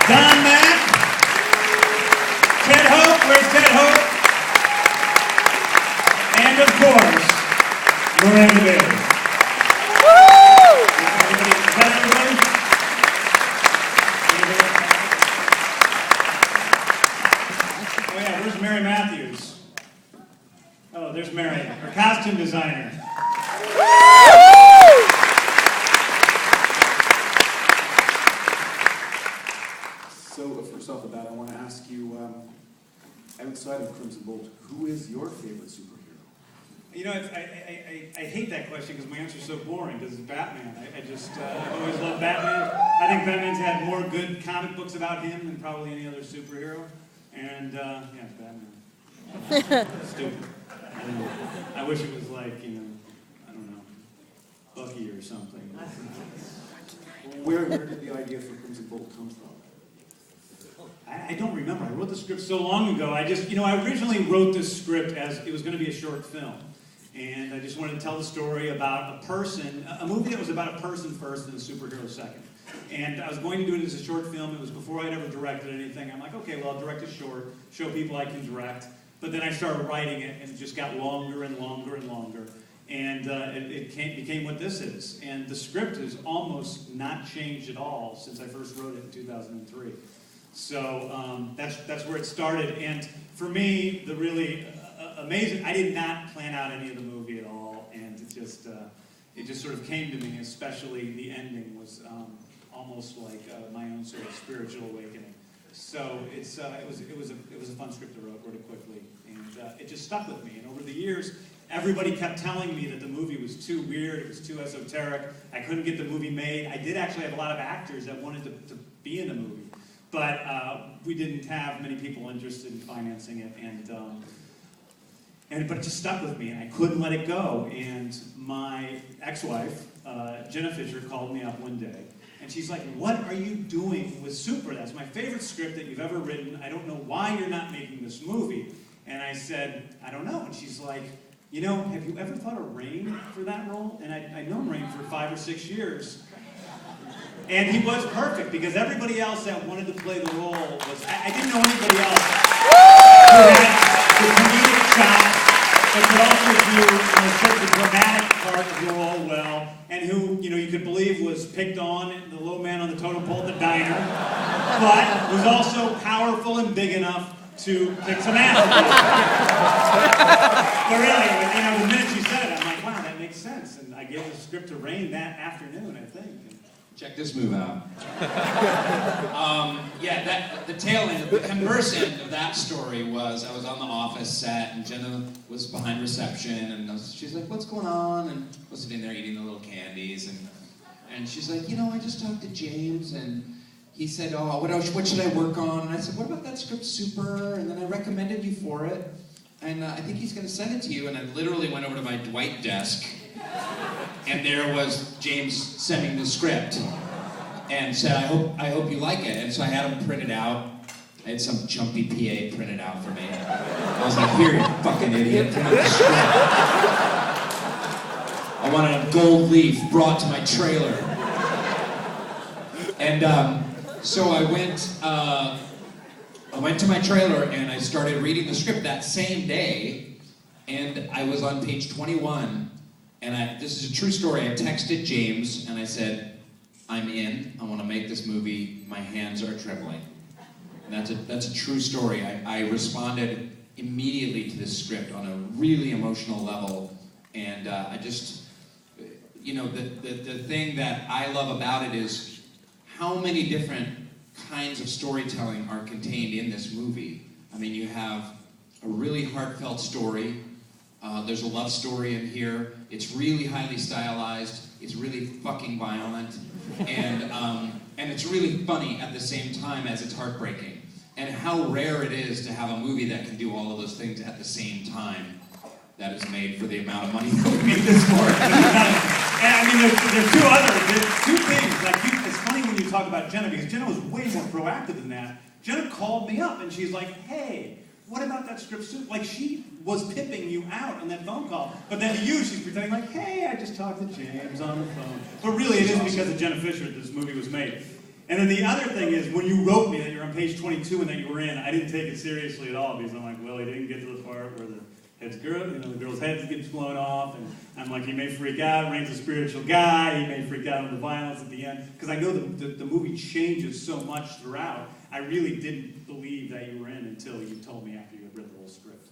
Don Mack, Ted Hope, where's Ted Hope? And of course, Miranda Bailey. Is that everybody? Oh yeah, where's Mary Matthews? Oh, there's Mary, our costume designer. So, first off the bat, I want to ask you, outside of Crimson Bolt, who is your favorite superhero? You know, I hate that question because my answer's so boring, because it's Batman. I've always loved Batman. I think Batman's had more good comic books about him than probably any other superhero. And, yeah, it's Batman. Stupid. I wish it was like, you know, I don't know, Bucky or something. Where did the idea for Crimson Bolt come from? I don't remember. I wrote the script so long ago. I originally wrote this script as it was going to be a short film. And I just wanted to tell the story about a person, a movie that was about a person first and a superhero second. And I was going to do it as a short film. It was before I'd ever directed anything. I'm like, okay, well, I'll direct a short, show people I can direct. But then I started writing it, and it just got longer and longer and longer. And it became what this is. And the script has almost not changed at all since I first wrote it in 2003. So that's where it started. And for me, the really amazing, I did not plan out any of the movie at all. And it just sort of came to me, especially the ending was almost like my own sort of spiritual awakening. So it was a fun script to wrote it quickly. And it just stuck with me. And over the years, everybody kept telling me that the movie was too weird, it was too esoteric, I couldn't get the movie made. I did actually have a lot of actors that wanted to be in the movie, but we didn't have many people interested in financing it, but it just stuck with me, and I couldn't let it go. And my ex-wife, Jenna Fisher, called me up one day, and she's like, "What are you doing with Super? That's my favorite script that you've ever written. I don't know why you're not making this movie." And I said, "I don't know." And she's like, "You know, have you ever thought of Rain for that role?" And I'd known Rain for 5 or 6 years. And he was perfect, because everybody else that wanted to play the role was... I didn't know anybody else who had the comedic chops, but could also do sort of the dramatic part of the role well, and who, you could believe was picked on, the low man on the totem pole at the diner, but was also powerful and big enough to kick some ass. But really, the minute she said it, I'm like, wow, that makes sense. And I gave the script to Rain that afternoon, I think. Check this move out. The tail end, the converse end of that story was I was on the Office set, and Jenna was behind reception, and she's like, "What's going on?" And I was sitting there eating the little candies, and she's like, "I just talked to James, and he said, what should I work on?" And I said, "What about that script, Super?" And then I recommended you for it, and I think he's going to send it to you. And I literally went over to my Dwight desk, and there was James sending the script, and said, I hope you like it." And so I had him print it out. I had some jumpy PA print it out for me. I was like, "Here, you fucking idiot, print out the script." I wanted a gold leaf brought to my trailer. And so I went to my trailer, and I started reading the script that same day, and I was on page 21, and this is a true story. I texted James, and I said, "I'm in. I want to make this movie. My hands are trembling." And that's a true story. I responded immediately to this script on a really emotional level, and I just, the thing that I love about it is how many different kinds of storytelling are contained in this movie. I mean, you have a really heartfelt story. There's a love story in here. It's really highly stylized. It's really fucking violent. And it's really funny at the same time as it's heartbreaking. And how rare it is to have a movie that can do all of those things at the same time that is made for the amount of money that we made this for. And I mean, there's two things. Like, it's funny when you talk about Jenna, because Jenna was way more proactive than that. Jenna called me up, and she's like, "Hey, what about that script?" Like, she was pipping you out on that phone call. But then to you, she's pretending like, "Hey, I just talked to James on the phone." But really, it is because of Jenna Fisher that this movie was made. And then the other thing is, when you wrote me that you're on page 22 and that you were in, I didn't take it seriously at all because I'm like, well, he didn't get to the part where the girl's head gets blown off, and I'm like, he may freak out. Rain's a spiritual guy. He may freak out on the violence at the end because I know the movie changes so much throughout. I really didn't believe that you were in until you told me after you had read the whole script.